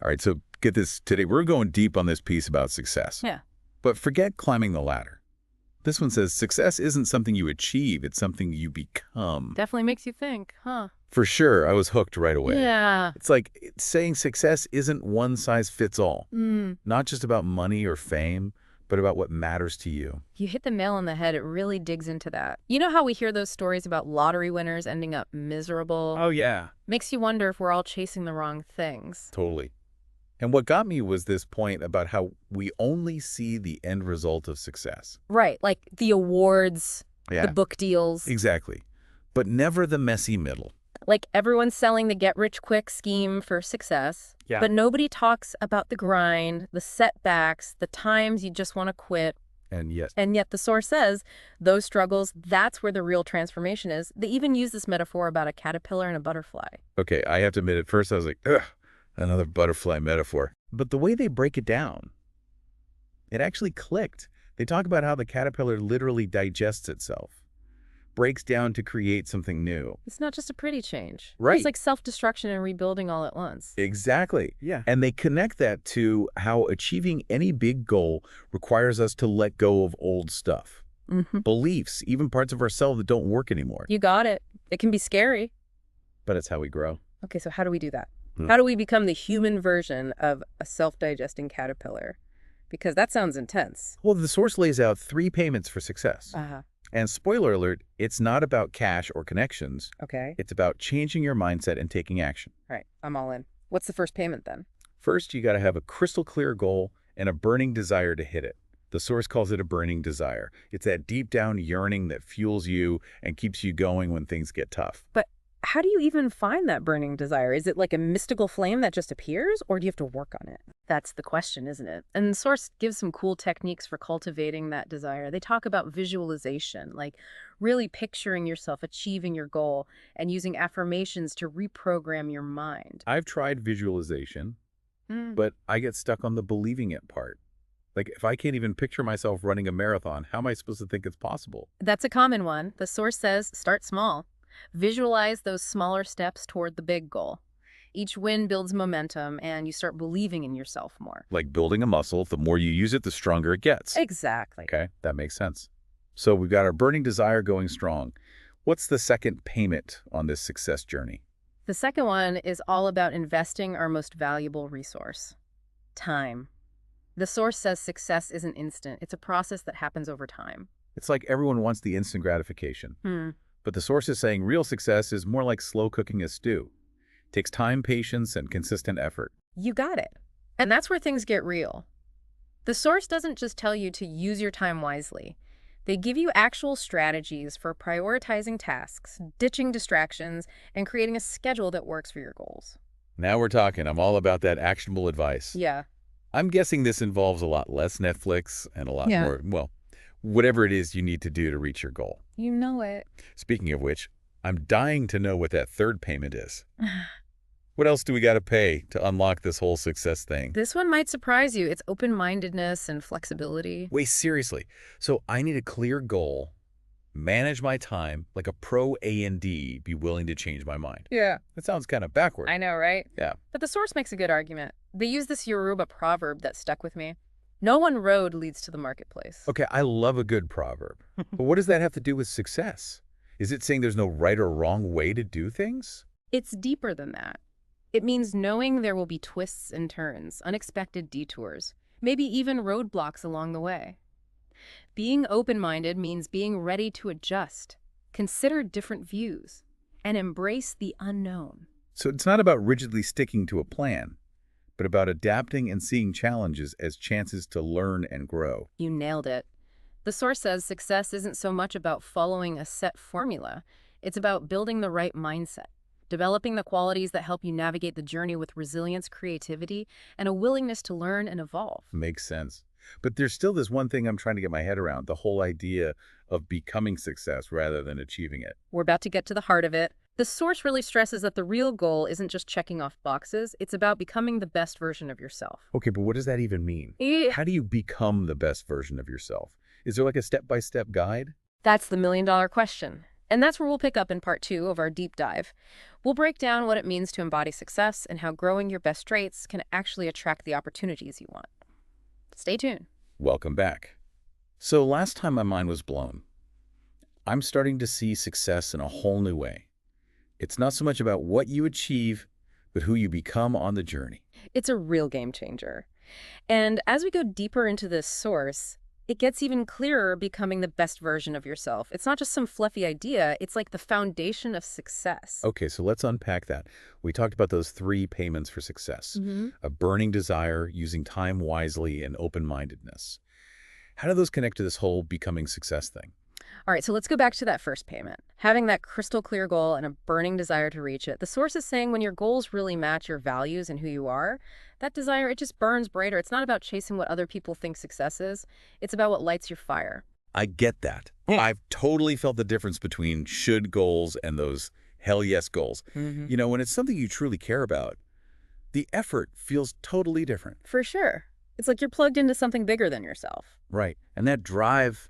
All right, so get this. Today, we're going deep on this piece about success. Yeah. But forget climbing the ladder. This one says success isn't something you achieve, it's something you become. Definitely makes you think, huh? For sure, I was hooked right away. Yeah. It's like saying success isn't one size fits all. Not just about money or fame, but about what matters to you. You hit the nail on the head. It really digs into that. You know how we hear those stories about lottery winners ending up miserable? Oh, yeah. Makes you wonder if we're all chasing the wrong things. Totally. And what got me was this point about how we only see the end result of success. Right, like the awards, Yeah, the book deals. exactly. But never the messy middle. Like everyone's selling the get-rich-quick scheme for success. Yeah. But nobody talks about the grind, the setbacks, the times you just want to quit. And yet, And yet the source says those struggles, that's where the real transformation is. They even use this metaphor about a caterpillar and a butterfly. okay, I have to admit, at first I was like, ugh, another butterfly metaphor. But the way they break it down, it actually clicked. They talk about how the caterpillar literally digests itself, breaks down to create something new. It's not just a pretty change. Right. It's like self-destruction and rebuilding all at once. Exactly. Yeah. And they connect that to how achieving any big goal requires us to let go of old stuff, beliefs, even parts of ourselves that don't work anymore. You got it. It can be scary. But it's how we grow. Okay, so how do we do that? How do we become the human version of a self-digesting caterpillar? Because that sounds intense. Well, the source lays out 3 payments for success. Uh-huh. And spoiler alert, it's not about cash or connections. Okay. It's about changing your mindset and taking action. All right, I'm all in. What's the first payment then? First, you got to have a crystal clear goal and a burning desire to hit it. The source calls it a burning desire. It's that deep down yearning that fuels you and keeps you going when things get tough. But how do you even find that burning desire? Is it like a mystical flame that just appears, or do you have to work on it? That's the question, isn't it? And the source gives some cool techniques for cultivating that desire. They talk about visualization, like really picturing yourself achieving your goal and using affirmations to reprogram your mind. I've tried visualization, but I get stuck on the believing it part. Like, if I can't even picture myself running a marathon, how am I supposed to think it's possible? That's a common one. The source says start small. Visualize those smaller steps toward the big goal. Each win builds momentum and you start believing in yourself more. Like building a muscle, the more you use it, the stronger it gets. Exactly. Okay, that makes sense. So we've got our burning desire going strong. What's the second payment on this success journey? The second one is all about investing our most valuable resource, time. The source says success isn't instant. It's a process that happens over time. It's like everyone wants the instant gratification. But the source is saying real success is more like slow cooking a stew. It takes time, patience, and consistent effort. You got it. And that's where things get real. The source doesn't just tell you to use your time wisely. They give you actual strategies for prioritizing tasks, ditching distractions, and creating a schedule that works for your goals. Now we're talking. I'm all about that actionable advice. Yeah. I'm guessing this involves a lot less Netflix and a lot Yeah. more, well, whatever it is you need to do to reach your goal. You know it. Speaking of which, I'm dying to know what that third payment is. What else do we got to pay to unlock this whole success thing? This one might surprise you. It's open-mindedness and flexibility. Wait, seriously. So I need a clear goal, manage my time, like a pro A&D, be willing to change my mind. Yeah. That sounds kind of backward. I know, right? Yeah. But the source makes a good argument. They use this Yoruba proverb that stuck with me. No one road leads to the marketplace. Okay, I love a good proverb. But what does that have to do with success? Is it saying there's no right or wrong way to do things? It's deeper than that. It means knowing there will be twists and turns, unexpected detours, maybe even roadblocks along the way. Being open-minded means being ready to adjust, consider different views, and embrace the unknown. So it's not about rigidly sticking to a plan, but about adapting and seeing challenges as chances to learn and grow. You nailed it. The source says success isn't so much about following a set formula. It's about building the right mindset, developing the qualities that help you navigate the journey with resilience, creativity, and a willingness to learn and evolve. Makes sense. But there's still this one thing I'm trying to get my head around, the whole idea of becoming success rather than achieving it. We're about to get to the heart of it. The source really stresses that the real goal isn't just checking off boxes. It's about becoming the best version of yourself. Okay, but what does that even mean? How do you become the best version of yourself? Is there like a step-by-step guide? That's the million-dollar question. And that's where we'll pick up in part 2 of our deep dive. We'll break down what it means to embody success and how growing your best traits can actually attract the opportunities you want. Stay tuned. Welcome back. So last time my mind was blown. I'm starting to see success in a whole new way. It's not so much about what you achieve, but who you become on the journey. It's a real game changer. And as we go deeper into this source, it gets even clearer becoming the best version of yourself. It's not just some fluffy idea, it's like the foundation of success. Okay, so let's unpack that. We talked about those 3 payments for success. A burning desire, using time wisely, and open-mindedness. How do those connect to this whole becoming success thing? All right, so let's go back to that first payment. Having that crystal clear goal and a burning desire to reach it. The source is saying when your goals really match your values and who you are, that desire, it just burns brighter. It's not about chasing what other people think success is. It's about what lights your fire. I get that. I've totally felt the difference between should goals and those hell yes goals. You know, when it's something you truly care about, the effort feels totally different. For sure. It's like you're plugged into something bigger than yourself. Right. And that drive,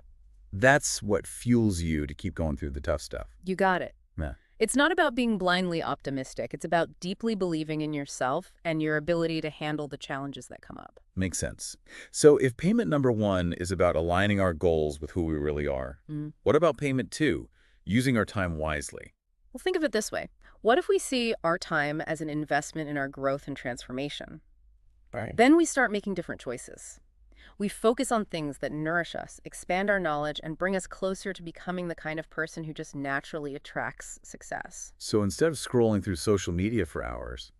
that's what fuels you to keep going through the tough stuff. You got it. Yeah. It's not about being blindly optimistic. It's about deeply believing in yourself and your ability to handle the challenges that come up. Makes sense. So if payment number 1 is about aligning our goals with who we really are, what about payment 2, using our time wisely? Well, think of it this way. What if we see our time as an investment in our growth and transformation? Right. Then we start making different choices. We focus on things that nourish us, expand our knowledge, and bring us closer to becoming the kind of person who just naturally attracts success. So instead of scrolling through social media for hours,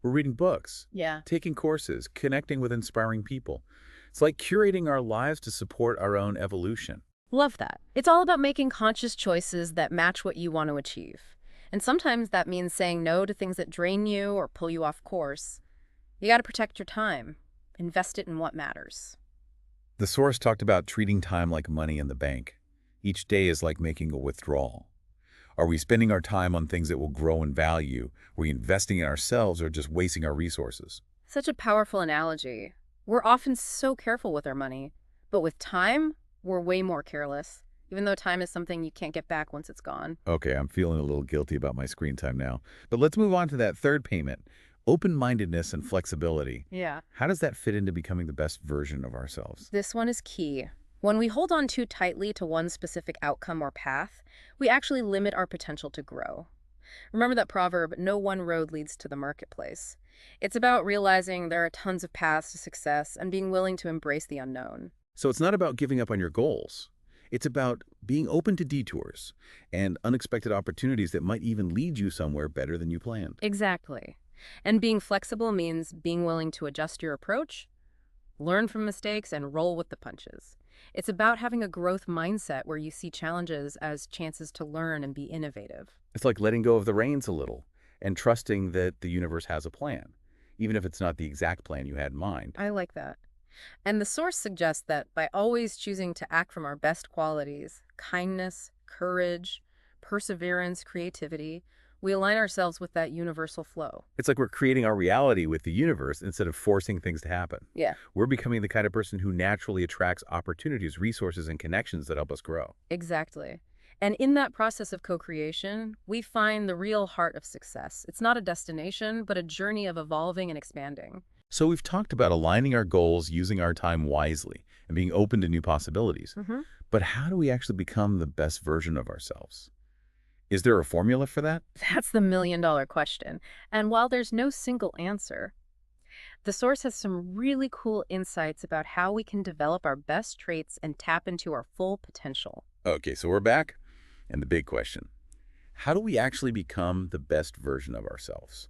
we're reading books, Yeah. taking courses, connecting with inspiring people. It's like curating our lives to support our own evolution. Love that. It's all about making conscious choices that match what you want to achieve. And sometimes that means saying no to things that drain you or pull you off course. You got to protect your time. Invest it in what matters. The source talked about treating time like money in the bank. Each day is like making a withdrawal. Are we spending our time on things that will grow in value? Are we investing in ourselves or just wasting our resources? Such a powerful analogy. We're often so careful with our money, but with time, we're way more careless, even though time is something you can't get back once it's gone. Okay, I'm feeling a little guilty about my screen time now. But let's move on to that third payment, open-mindedness and flexibility. Yeah. How does that fit into becoming the best version of ourselves? This one is key. When we hold on too tightly to one specific outcome or path, we actually limit our potential to grow. Remember that proverb, no one road leads to the marketplace. It's about realizing there are tons of paths to success and being willing to embrace the unknown. So it's not about giving up on your goals. It's about being open to detours and unexpected opportunities that might even lead you somewhere better than you planned. Exactly. And being flexible means being willing to adjust your approach, learn from mistakes, and roll with the punches. It's about having a growth mindset where you see challenges as chances to learn and be innovative. It's like letting go of the reins a little and trusting that the universe has a plan, even if it's not the exact plan you had in mind. I like that. And the source suggests that by always choosing to act from our best qualities, kindness, courage, perseverance, creativity, we align ourselves with that universal flow. It's like we're creating our reality with the universe instead of forcing things to happen. Yeah, We're becoming the kind of person who naturally attracts opportunities, resources, and connections that help us grow. exactly. And in that process of co-creation, we find the real heart of success. It's not a destination, but a journey of evolving and expanding. So we've talked about aligning our goals, using our time wisely, and being open to new possibilities. But how do we actually become the best version of ourselves? Is there a formula for that? That's the million-dollar question. And while there's no single answer, the source has some really cool insights about how we can develop our best traits and tap into our full potential. Okay, so we're back. And the big question, how do we actually become the best version of ourselves?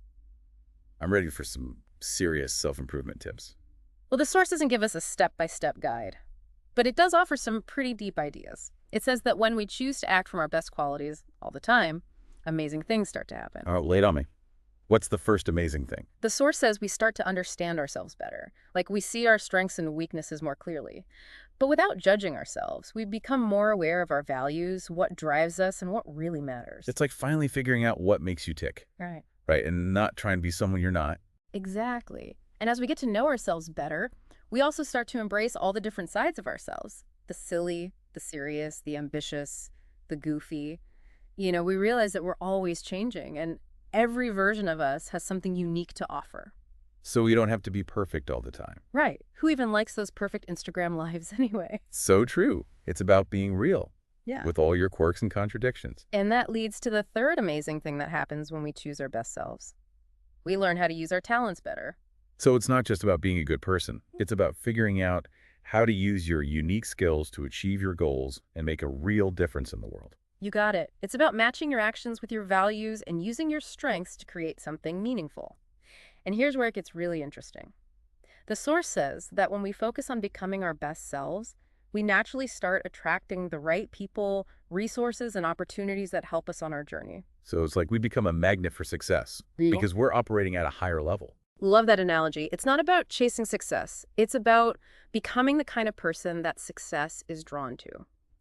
I'm ready for some serious self-improvement tips. Well, the source doesn't give us a step-by-step guide, but it does offer some pretty deep ideas. It says that when we choose to act from our best qualities all the time, amazing things start to happen. All right, lay it on me. What's the first amazing thing? The source says we start to understand ourselves better, like we see our strengths and weaknesses more clearly. But without judging ourselves, we become more aware of our values, what drives us, and what really matters. It's like finally figuring out what makes you tick, Right. right? And not trying to be someone you're not. Exactly. And as we get to know ourselves better, we also start to embrace all the different sides of ourselves. The silly, the serious, the ambitious, the goofy. We realize that we're always changing, and every version of us has something unique to offer. So we don't have to be perfect all the time. Right. Who even likes those perfect Instagram lives anyway? So true. It's about being real Yeah. with all your quirks and contradictions. And that leads to the third amazing thing that happens when we choose our best selves. We learn how to use our talents better. So it's not just about being a good person. It's about figuring out how to use your unique skills to achieve your goals and make a real difference in the world. You got it. It's about matching your actions with your values and using your strengths to create something meaningful. And here's where it gets really interesting. The source says that when we focus on becoming our best selves, we naturally start attracting the right people, resources, and opportunities that help us on our journey. So it's like we become a magnet for success because we're operating at a higher level. Love that analogy. It's not about chasing success. It's about becoming the kind of person that success is drawn to.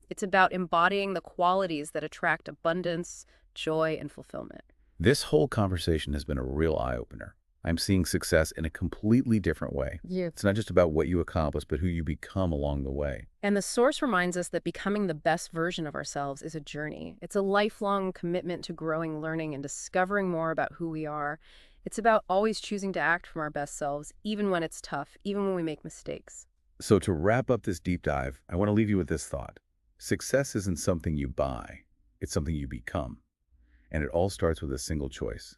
It's about embodying the qualities that attract abundance, joy, and fulfillment. This whole conversation has been a real eye-opener. I'm seeing success in a completely different way. Yeah. It's not just about what you accomplish, but who you become along the way. And the source reminds us that becoming the best version of ourselves is a journey. It's a lifelong commitment to growing, learning, and discovering more about who we are. It's about always choosing to act from our best selves, even when it's tough, even when we make mistakes. So to wrap up this deep dive, I want to leave you with this thought. Success isn't something you buy. It's something you become. And it all starts with a single choice.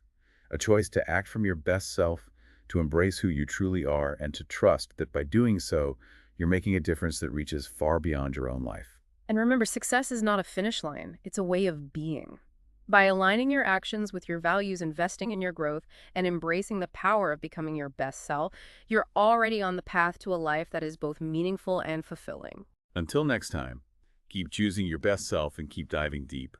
A choice to act from your best self, to embrace who you truly are, and to trust that by doing so, you're making a difference that reaches far beyond your own life. And remember, success is not a finish line. It's a way of being. By aligning your actions with your values, investing in your growth, and embracing the power of becoming your best self, you're already on the path to a life that is both meaningful and fulfilling. Until next time, keep choosing your best self and keep diving deep.